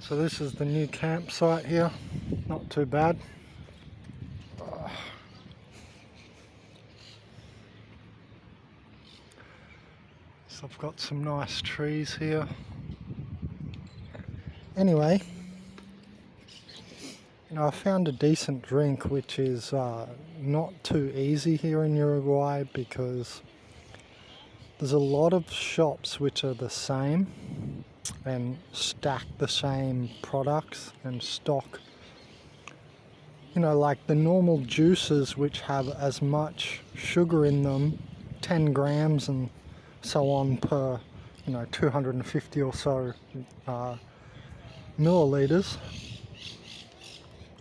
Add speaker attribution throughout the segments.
Speaker 1: So this is the new campsite here, not too bad. So I've got some nice trees here. Anyway, I found a decent drink which is not too easy here in Uruguay because there's a lot of shops which are the same and stack the same products and stock, like the normal juices which have as much sugar in them, 10 grams and so on per 250 or so milliliters,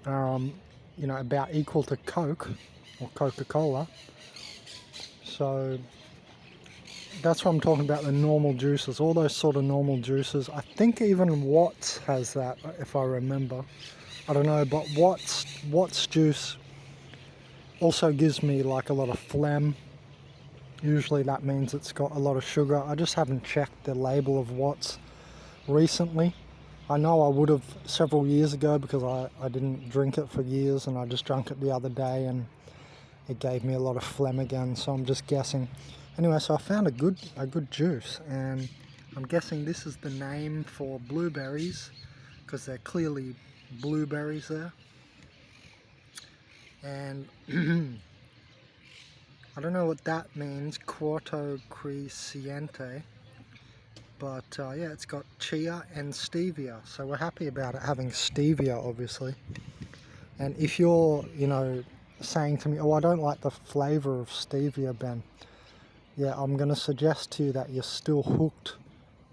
Speaker 1: about equal to Coke or Coca-Cola. So that's what I'm talking about, the normal juices, all those sort of normal juices. I think even Watts has that, if I remember. I don't know, but Watts juice also gives me like a lot of phlegm. Usually that means it's got a lot of sugar. I just haven't checked the label of Watts recently. I know I would have several years ago because I didn't drink it for years, and I just drank it the other day and it gave me a lot of phlegm again, so I'm just guessing. Anyway, so I found a good juice, and I'm guessing this is the name for blueberries because they're clearly blueberries there. And I don't know what that means, Quarto Crescente, but yeah, it's got chia and stevia, so we're happy about it having stevia, obviously. And if you're, saying to me, oh, I don't like the flavor of stevia, Ben, yeah, I'm going to suggest to you that you're still hooked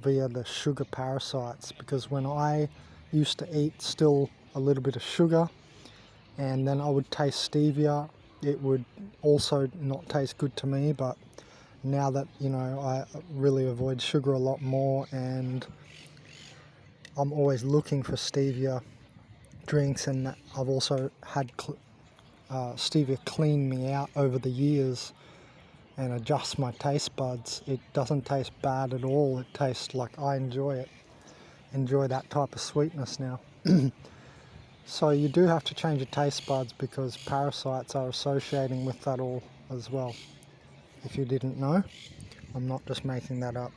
Speaker 1: via the sugar parasites, because when I used to eat still a little bit of sugar and then I would taste stevia, it would also not taste good to me. But now that I really avoid sugar a lot more, and I'm always looking for stevia drinks, and I've also had stevia clean me out over the years and adjust my taste buds. It doesn't taste bad at all. It tastes like I enjoy that type of sweetness now. So you do have to change your taste buds because parasites are associating with that all as well. If you didn't know, I'm not just making that up.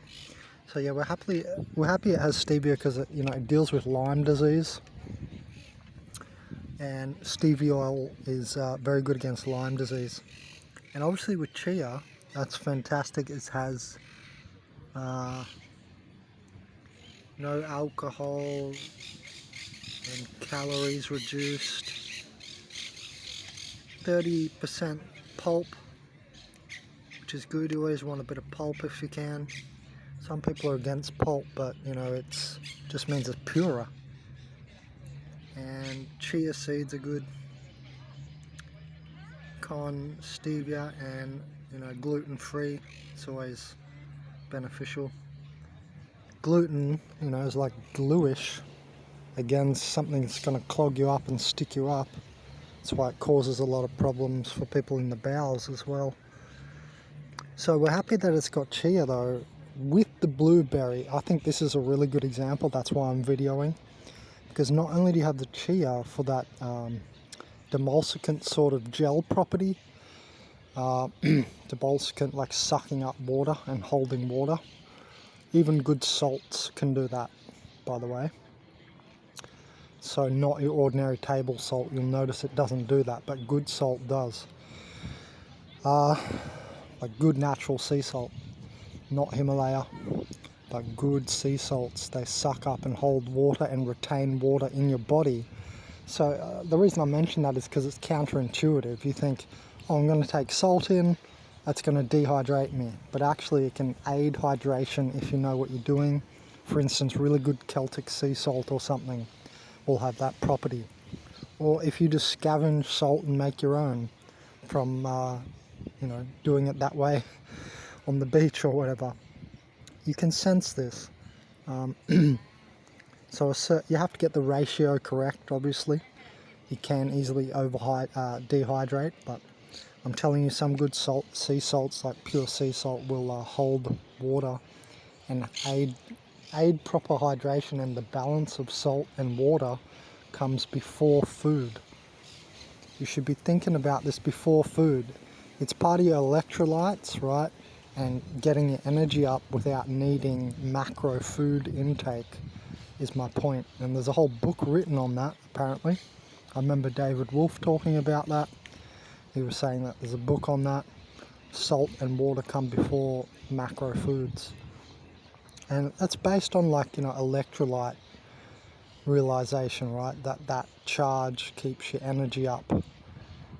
Speaker 1: So yeah, we're happy it has stevia because it deals with Lyme disease, and stevia oil is very good against Lyme disease. And obviously with chia, that's fantastic. It has no alcohol and calories reduced, 30% pulp, which is good. You always want a bit of pulp if you can. Some people are against pulp, but it's just means it's purer. And chia seeds are good. Con stevia and gluten free. It's always beneficial. Gluten, is like gluish. Again, something that's going to clog you up and stick you up. That's why it causes a lot of problems for people in the bowels as well. So we're happy that it's got chia though. With the blueberry, I think this is a really good example. That's why I'm videoing. Because not only do you have the chia for that demulcent sort of gel property, demulcent like sucking up water and holding water. Even good salts can do that, by the way. So not your ordinary table salt, you'll notice it doesn't do that, but good salt does. Like good natural sea salt, not Himalaya, but good sea salts. They suck up and hold water and retain water in your body. So the reason I mention that is because it's counterintuitive. You think, oh, I'm going to take salt in, that's going to dehydrate me. But actually it can aid hydration if you know what you're doing. For instance, really good Celtic sea salt or something will have that property. Or if you just scavenge salt and make your own from, doing it that way on the beach or whatever, you can sense this. So you have to get the ratio correct, obviously. You can easily dehydrate, but I'm telling you, some good sea salts, like pure sea salt, will hold water and aid aid proper hydration, and the balance of salt and water comes before food. You should be thinking about this before food. It's part of your electrolytes, right? And getting your energy up without needing macro food intake is my point. And there's a whole book written on that, apparently. I remember David Wolf talking about that. He was saying that there's a book on that. Salt and water come before macro foods. And that's based on, like, electrolyte realization, right? That charge keeps your energy up.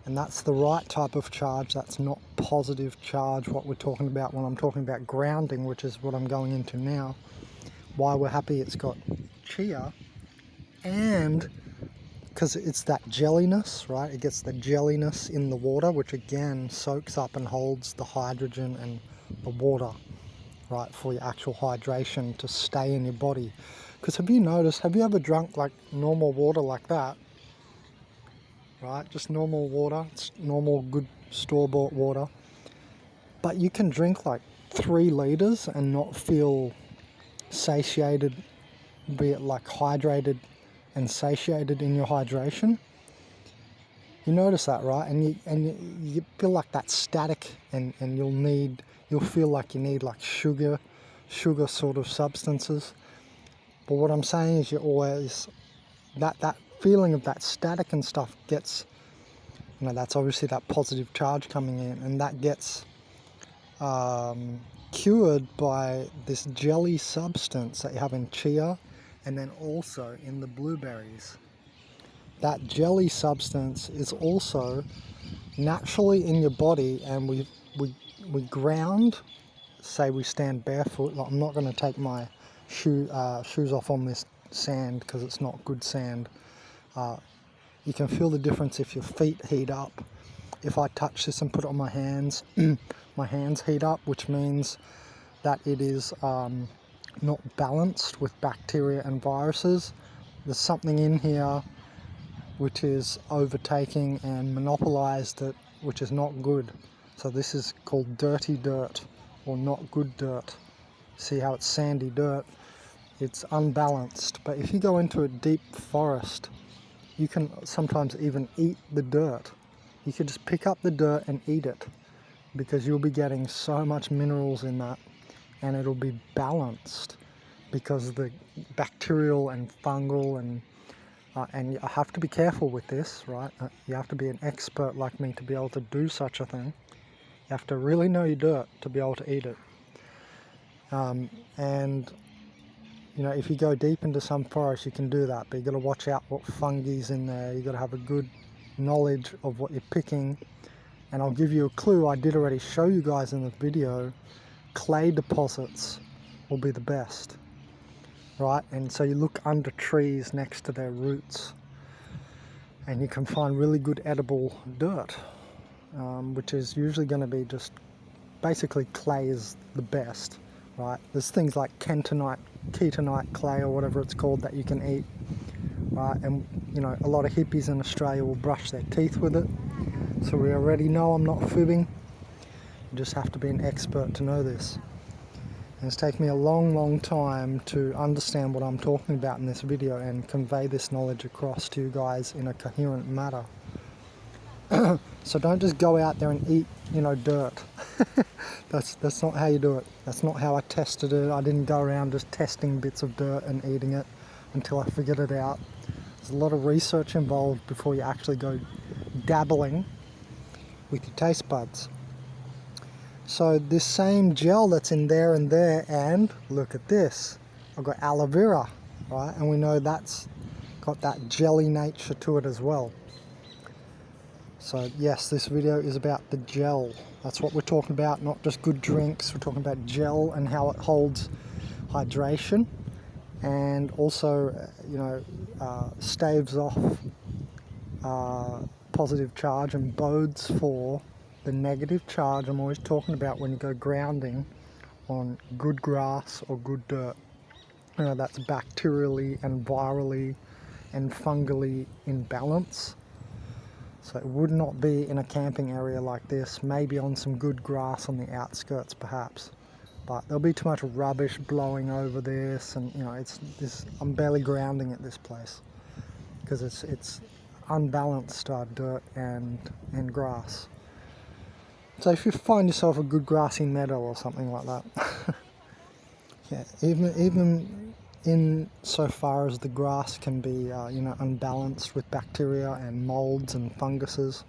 Speaker 1: And that's the right type of charge. That's not positive charge, what we're talking about when I'm talking about grounding, which is what I'm going into now. Why we're happy it's got chia, and because it's that jelliness, right? It gets the jelliness in the water, which again soaks up and holds the hydrogen and the water, right, for your actual hydration to stay in your body. Because have you ever drunk like normal water like that? Right, just normal water, it's normal good store-bought water. But you can drink like 3 liters and not feel satiated, be it like hydrated and satiated in your hydration. You notice that, right? And you feel like that static, and you'll feel like you need like sugar sort of substances. But what I'm saying is, you always that feeling of that static and stuff gets, that's obviously that positive charge coming in, and that gets cured by this jelly substance that you have in chia, and then also in the blueberries. That jelly substance is also naturally in your body, and we ground. Say we stand barefoot. Like, I'm not going to take my shoes off on this sand because it's not good sand. You can feel the difference if your feet heat up. If I touch this and put it on my hands, my hands heat up, which means that it is not balanced with bacteria and viruses. There's something in here which is overtaking and monopolized it, which is not good. So this is called dirty dirt, or not good dirt. See how it's sandy dirt? It's unbalanced. But if you go into a deep forest, you can sometimes even eat the dirt. You can just pick up the dirt and eat it, because you'll be getting so much minerals in that, and it'll be balanced, because the bacterial and fungal and you have to be careful with this, right? You have to be an expert like me to be able to do such a thing. You have to really know your dirt to be able to eat it. And if you go deep into some forest, you can do that, but you got to watch out what fungi's in there. You got to have a good knowledge of what you're picking. And I'll give you a clue. I did already show you guys in the video. Clay deposits will be the best, right? And so you look under trees next to their roots, and you can find really good edible dirt, which is usually going to be just basically clay is the best, right? There's things like ketonite clay or whatever it's called that you can eat, right? And a lot of hippies in Australia will brush their teeth with it. So we already know I'm not fibbing. You just have to be an expert to know this. And it's taken me a long time to understand what I'm talking about in this video and convey this knowledge across to you guys in a coherent manner. So don't just go out there and eat, dirt. That's not how you do it. That's not how I tested it. I didn't go around just testing bits of dirt and eating it until I figured it out. There's a lot of research involved before you actually go dabbling with your taste buds. So this same gel that's in there and there, and look at this, I've got aloe vera, right? And we know that's got that jelly nature to it as well. So yes, this video is about the gel. That's what we're talking about, not just good drinks. We're talking about gel and how it holds hydration, and also, staves off positive charge and bodes for the negative charge I'm always talking about when you go grounding on good grass or good dirt. That's bacterially and virally and fungally in balance. So it would not be in a camping area like this, maybe on some good grass on the outskirts perhaps. but there'll be too much rubbish blowing over this, and you know, it's this. I'm barely grounding at this place because it's unbalanced dirt and grass. So if you find yourself a good grassy meadow or something like that, yeah, even in so far as the grass can be you know, unbalanced with bacteria and molds and funguses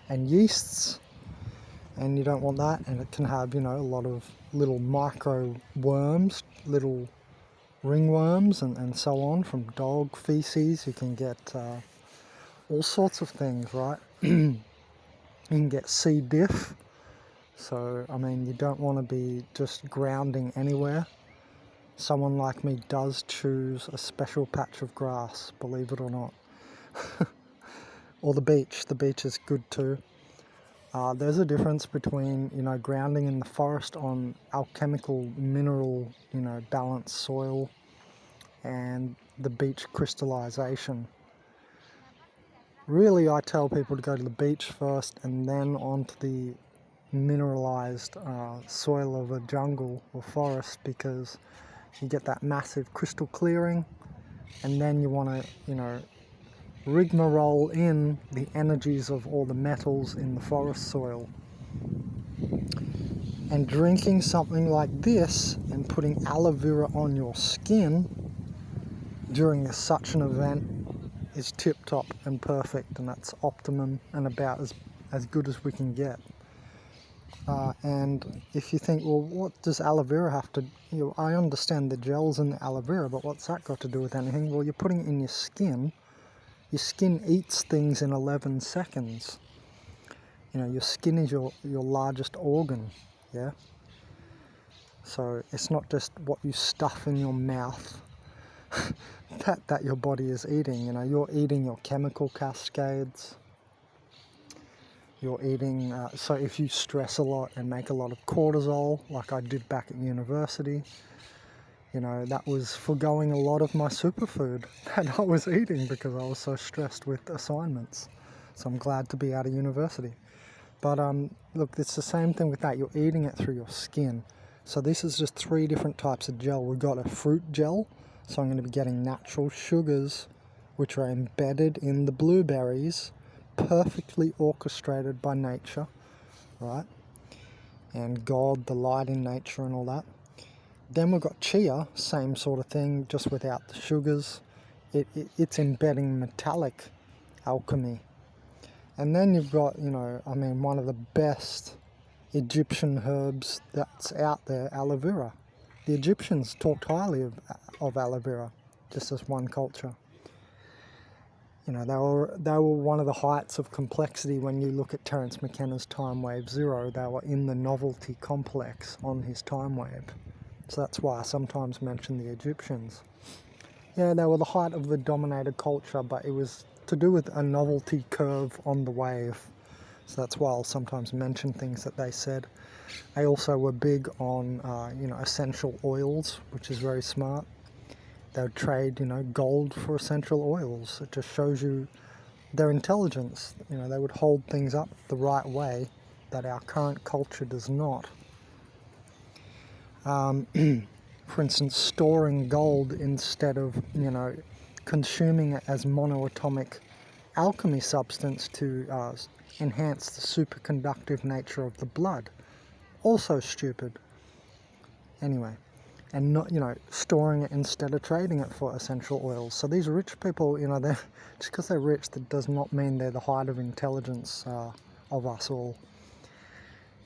Speaker 1: and yeasts, and you don't want that, and it can have, you know, a lot of little micro worms, little ringworms and so on from dog feces. You can get all sorts of things, right? You can get C. diff. So, I mean, you don't want to be just grounding anywhere. Someone like me does choose a special patch of grass, believe it or not. Or the beach. The beach is good too. There's a difference between, you know, grounding in the forest on alchemical, mineral, you know, balanced soil, and the beach crystallization. Really, I tell people to go to the beach first and then onto the mineralized soil of a jungle or forest, because you get that massive crystal clearing, and then you want to, you know, rigmarole in the energies of all the metals in the forest soil. And drinking something like this and putting aloe vera on your skin during such an event is tip-top and perfect, and that's optimum and about as good as we can get. And if you think, well, what does aloe vera have to, you know, I understand the gels in the aloe vera, but what's that got to do with anything? Well, you're putting it in your skin. Your skin eats things in 11 seconds. You know, your skin is your largest organ, yeah? So it's not just what you stuff in your mouth that your body is eating. You know, you're eating your chemical cascades. You're eating, so if you stress a lot and make a lot of cortisol, like I did back at university, you know, that was foregoing a lot of my superfood that I was eating because I was so stressed with assignments. So I'm glad to be out of university. But look, it's the same thing with that. You're eating it through your skin. So this is just 3 different types of gel. We've got a fruit gel, so I'm going to be getting natural sugars, which are embedded in the blueberries, perfectly orchestrated by nature, right? And God, the light in nature and all that. Then we've got chia, same sort of thing, just without the sugars. It's embedding metallic alchemy. And then you've got, you know, I mean, one of the best Egyptian herbs that's out there, aloe vera. The Egyptians talked highly of aloe vera, just as one culture. You know, they were one of the heights of complexity when you look at Terence McKenna's Time Wave Zero. They were in the novelty complex on his time wave. So that's why I sometimes mention the Egyptians. Yeah, they were the height of the dominated culture, but it was to do with a novelty curve on the wave. So that's why I'll sometimes mention things that they said. They also were big on, you know, essential oils, which is very smart. They would trade, you know, gold for essential oils. It just shows you their intelligence. You know, they would hold things up the right way that our current culture does not. For instance, storing gold instead of, you know, consuming it as monoatomic alchemy substance to enhance the superconductive nature of the blood. Also stupid. Anyway, and not, you know, storing it instead of trading it for essential oils. So these rich people, you know, they're just because they're rich, that does not mean they're the height of intelligence of us all.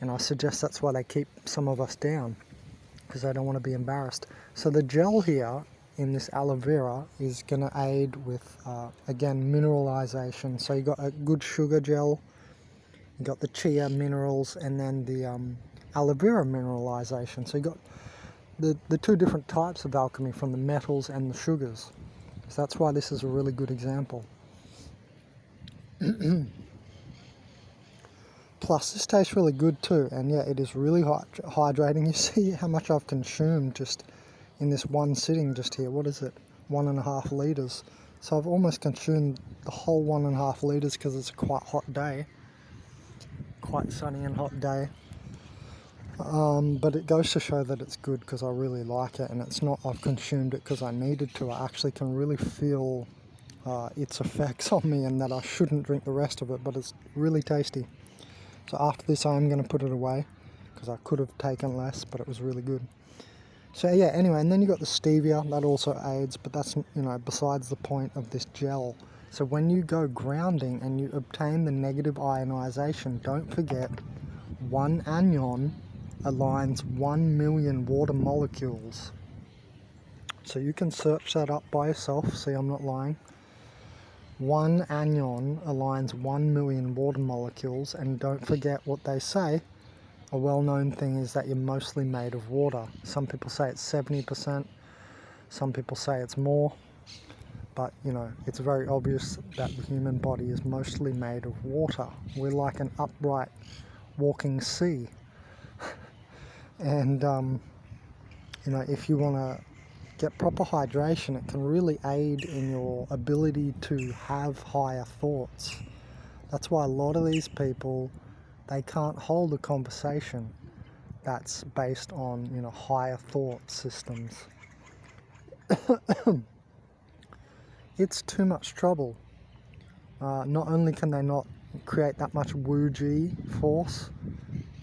Speaker 1: And I suggest that's why they keep some of us down, because they don't want to be embarrassed. So the gel here in this aloe vera is going to aid with, again, mineralization. So you got a good sugar gel, you got the chia minerals, and then the aloe vera mineralization. So you got the 2 different types of alchemy from the metals and the sugars. So that's why this is a really good example. Plus, this tastes really good too, and yeah, it is really hydrating. You see how much I've consumed just in this one sitting just here. What is it? 1.5 litres. So I've almost consumed the whole 1.5 litres because it's a quite hot day. Quite sunny and hot day. But it goes to show that it's good because I really like it, and it's not I've consumed it because I needed to. I actually can really feel its effects on me, and that I shouldn't drink the rest of it, but it's really tasty. So after this I am going to put it away because I could have taken less, but it was really good. So yeah, anyway, and then you got the stevia, that also aids, but that's, besides the point of this gel. So when you go grounding and you obtain the negative ionization, don't forget 1 anion aligns 1 million water molecules. So you can search that up by yourself, see I'm not lying. 1 anion aligns 1 million water molecules, and don't forget what they say. A well-known thing is that you're mostly made of water. Some people say it's 70%, some people say it's more, but it's very obvious that the human body is mostly made of water. We're like an upright walking sea. And if you want to get proper hydration, it can really aid in your ability to have higher thoughts. That's why a lot of these people, they can't hold a conversation that's based on higher thought systems. It's too much trouble. Not only can they not create that much wu-ji force,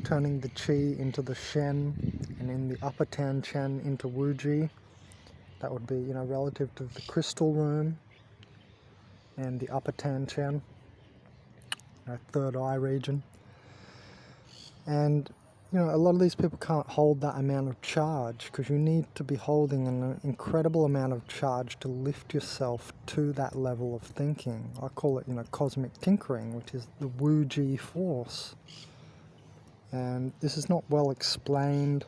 Speaker 1: turning the qi into the shen, and in the upper tan chen into wu-ji, that would be relative to the crystal room and the upper tan chen, third eye region. And a lot of these people can't hold that amount of charge, because you need to be holding an incredible amount of charge to lift yourself to that level of thinking. I call it cosmic tinkering, which is the wu-ji force. And this is not well explained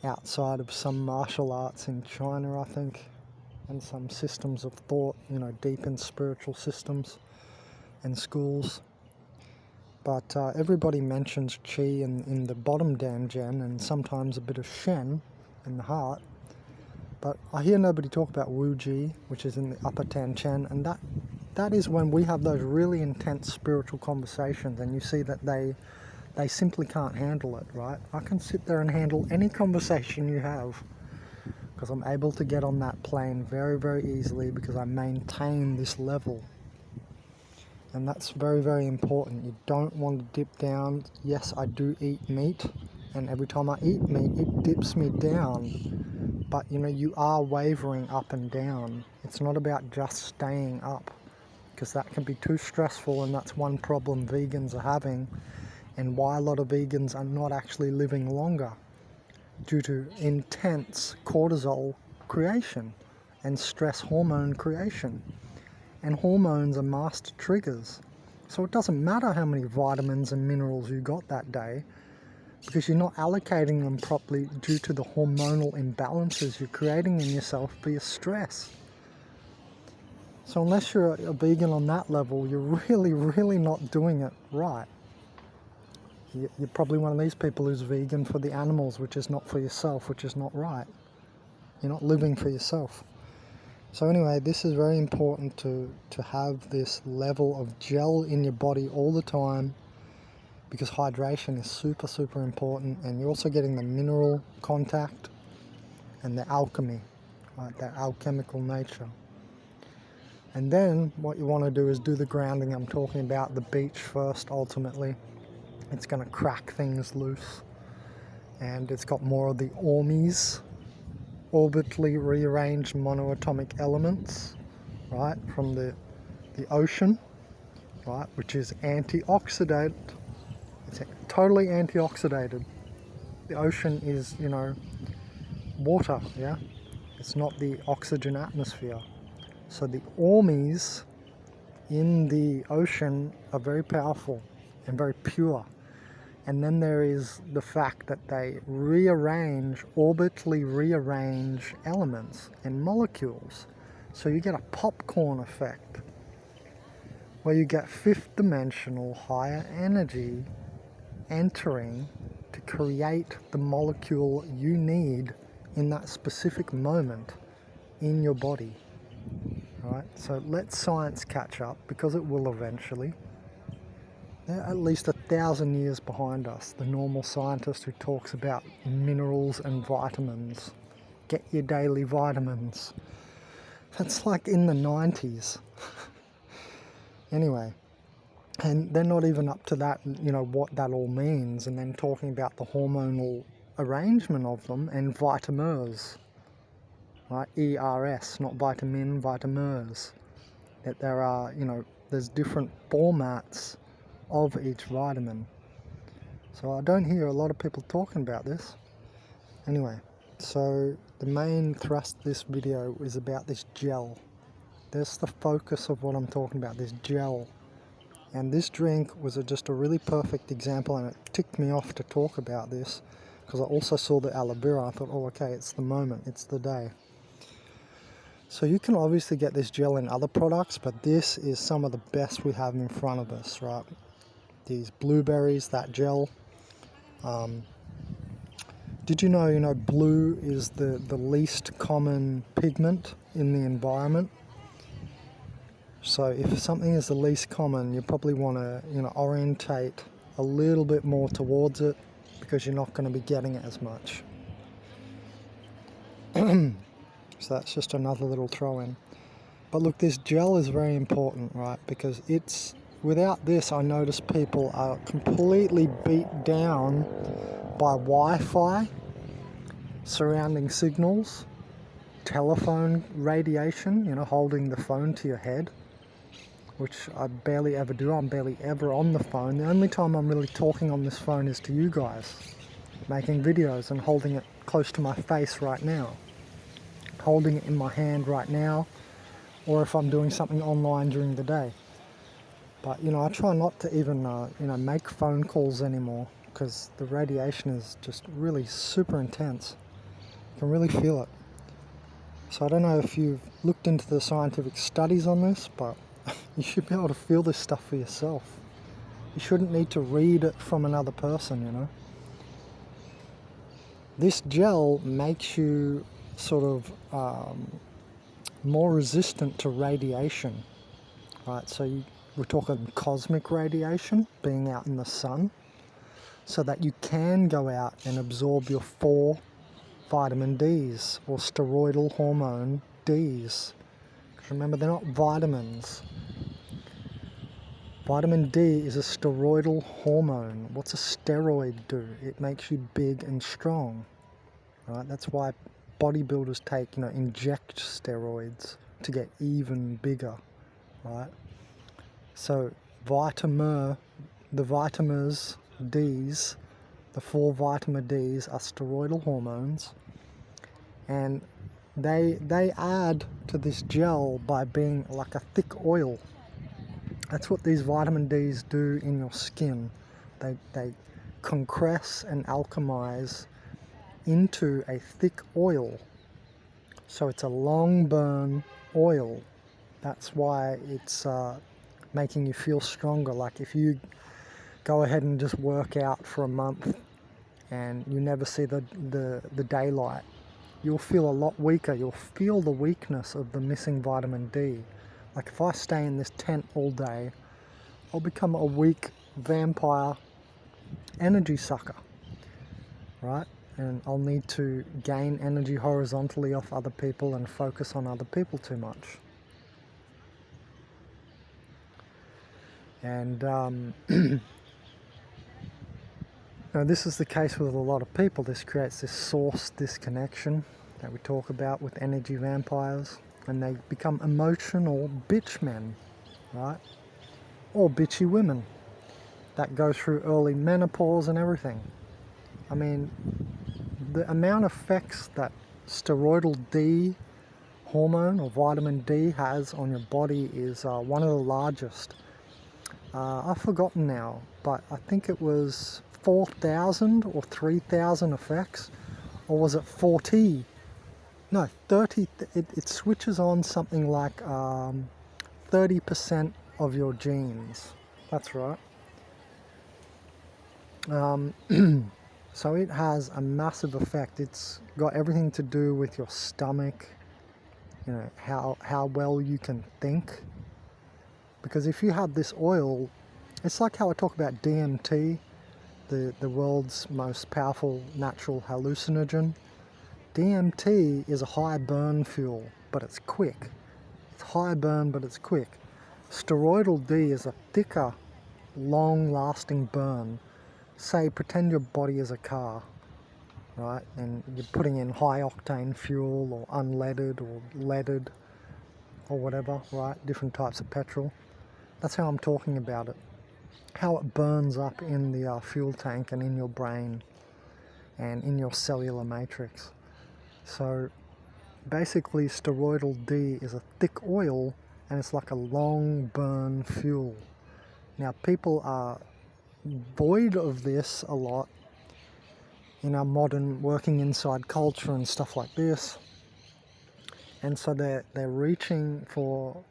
Speaker 1: outside of some martial arts in China, I think, and some systems of thought, deep in spiritual systems and schools. But everybody mentions qi in the bottom danjian, and sometimes a bit of shen in the heart. But I hear nobody talk about wu-ji, which is in the upper tan chen, and that is when we have those really intense spiritual conversations, and you see that they simply can't handle it, right? I can sit there and handle any conversation you have because I'm able to get on that plane very, very easily, because I maintain this level. And that's very, very important. You don't want to dip down. Yes, I do eat meat, and every time I eat meat, it dips me down. But you are wavering up and down. It's not about just staying up, because that can be too stressful, and that's one problem vegans are having, and why a lot of vegans are not actually living longer, due to intense cortisol creation and stress hormone creation. And hormones are master triggers. So it doesn't matter how many vitamins and minerals you got that day, because you're not allocating them properly due to the hormonal imbalances you're creating in yourself for your stress. So unless you're a vegan on that level, you're really, really not doing it right. You're probably one of these people who's vegan for the animals, which is not for yourself, which is not right. You're not living for yourself. So anyway, this is very important to have this level of gel in your body all the time, because hydration is super, super important, and you're also getting the mineral contact and the alchemy, right, that alchemical nature. And then what you want to do is do the grounding I'm talking about, the beach first ultimately. It's going to crack things loose, and it's got more of the ormies, orbitally rearranged monoatomic elements, right, from the ocean, right, which is antioxidant. It's totally antioxidated. The ocean is, water, yeah? It's not the oxygen atmosphere. So the ormies in the ocean are very powerful and very pure. And then there is the fact that they orbitally rearrange elements and molecules. So you get a popcorn effect, where you get fifth dimensional higher energy entering to create the molecule you need in that specific moment in your body. Right? So let science catch up, because it will eventually. They're at least 1,000 years behind us, the normal scientist who talks about minerals and vitamins. Get your daily vitamins. That's like in the 90s. Anyway, and they're not even up to that, you know, what that all means, and then talking about the hormonal arrangement of them and vitamins, right? ERS, not vitamin, vitamins. That there are, you know, there's different formats of each vitamin. So I don't hear a lot of people talking about this. Anyway, so the main thrust of this video is about this gel. That's the focus of what I'm talking about, this gel. And this drink was just a really perfect example, and it ticked me off to talk about this because I also saw the aloe vera. I thought, oh, okay, it's the moment, it's the day. So you can obviously get this gel in other products, but this is some of the best we have in front of us, right? These blueberries, that gel. Did you know, blue is the least common pigment in the environment? So if something is the least common, you probably want to, orientate a little bit more towards it because you're not going to be getting it as much. So that's just another little throw in. But look, this gel is very important, right? Because without this, I notice people are completely beat down by Wi-Fi, surrounding signals, telephone radiation, holding the phone to your head, which I barely ever do. I'm barely ever on the phone. The only time I'm really talking on this phone is to you guys, making videos and holding it close to my face right now, holding it in my hand right now, or if I'm doing something online during the day. But, I try not to even, make phone calls anymore because the radiation is just really super intense. You can really feel it. So I don't know if you've looked into the scientific studies on this, but you should be able to feel this stuff for yourself. You shouldn't need to read it from another person, This gel makes you sort of more resistant to radiation, right? So we're talking cosmic radiation, being out in the sun, so that you can go out and absorb your 4 vitamin Ds, or steroidal hormone Ds. Remember, they're not vitamins. Vitamin D is a steroidal hormone. What's a steroid do? It makes you big and strong, right? That's why bodybuilders take, inject steroids to get even bigger, right? So the vitamins Ds, the 4 vitamin Ds are steroidal hormones, and they add to this gel by being like a thick oil. That's what these vitamin Ds do in your skin. They compress and alchemize into a thick oil. So it's a long burn oil. That's why it's making you feel stronger. Like if you go ahead and just work out for a month and you never see the daylight, you'll feel a lot weaker. You'll feel the weakness of the missing vitamin D. Like if I stay in this tent all day, I'll become a weak vampire energy sucker, right? And I'll need to gain energy horizontally off other people and focus on other people too much. And this is the case with a lot of people. This creates this source disconnection that we talk about with energy vampires, and they become emotional bitch men, right? Or bitchy women that go through early menopause and everything. I mean, the amount of effects that steroidal D hormone or vitamin D has on your body is one of the largest. I've forgotten now, but I think it was 4,000 or 3,000 effects, or was it 40? No, 30. It switches on something like 30% of your genes. That's right. So it has a massive effect. It's got everything to do with your stomach, how well you can think. Because if you have this oil It's like how I talk about DMT, the world's most powerful natural hallucinogen. DMT is a high burn fuel, but it's quick. It's high burn, but it's quick. Steroidal D is a thicker, long-lasting burn. Say, pretend your body is a car, right? And you're putting in high-octane fuel or unleaded or leaded or whatever, right? Different types of petrol. That's how I'm talking about it. How it burns up in the fuel tank and in your brain and in your cellular matrix. So basically steroidal D is a thick oil and it's like a long burn fuel. Now people are void of this a lot in our modern working inside culture and stuff like this, and so they're reaching for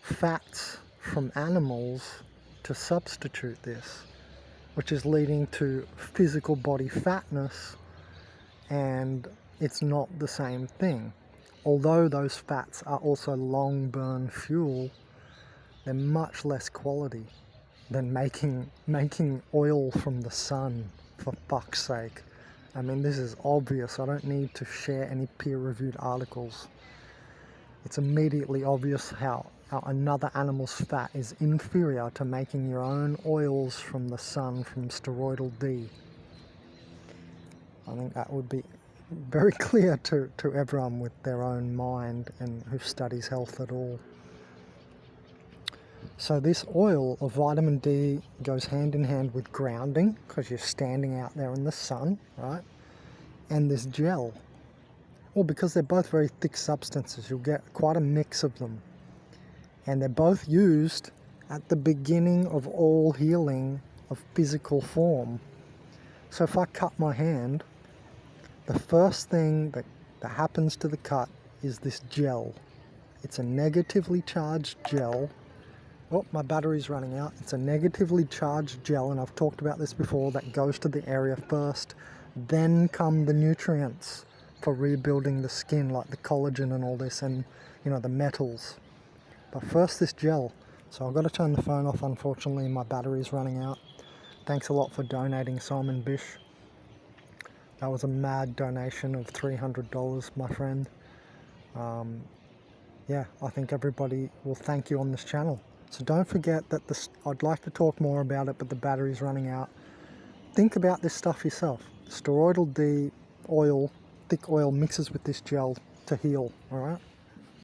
Speaker 1: fats from animals to substitute this, which is leading to physical body fatness, and it's not the same thing. Although those fats are also long burn fuel, they're much less quality than making oil from the sun, for fuck's sake. I mean, this is obvious. I don't need to share any peer-reviewed articles. It's immediately obvious how another animal's fat is inferior to making your own oils from the sun from steroidal D. I think that would be very clear to everyone with their own mind and who studies health at all. So this oil of vitamin D goes hand in hand with grounding, because you're standing out there in the sun, right? And this gel. Well, because they're both very thick substances, you'll get quite a mix of them. And they're both used at the beginning of all healing of physical form. So if I cut my hand, the first thing that happens to the cut is this gel. It's a negatively charged gel. Oh, my battery's running out. It's a negatively charged gel, and I've talked about this before, that goes to the area first. Then come the nutrients for rebuilding the skin, like the collagen and all this, and the metals. But first this gel. So I've got to turn the phone off, unfortunately, my battery's running out. Thanks a lot for donating, Simon Bish. That was a mad donation of $300, my friend. Yeah, I think everybody will thank you on this channel. So don't forget that I'd like to talk more about it, but the battery's running out. Think about this stuff yourself. Steroidal D oil, thick oil, mixes with this gel to heal, all right?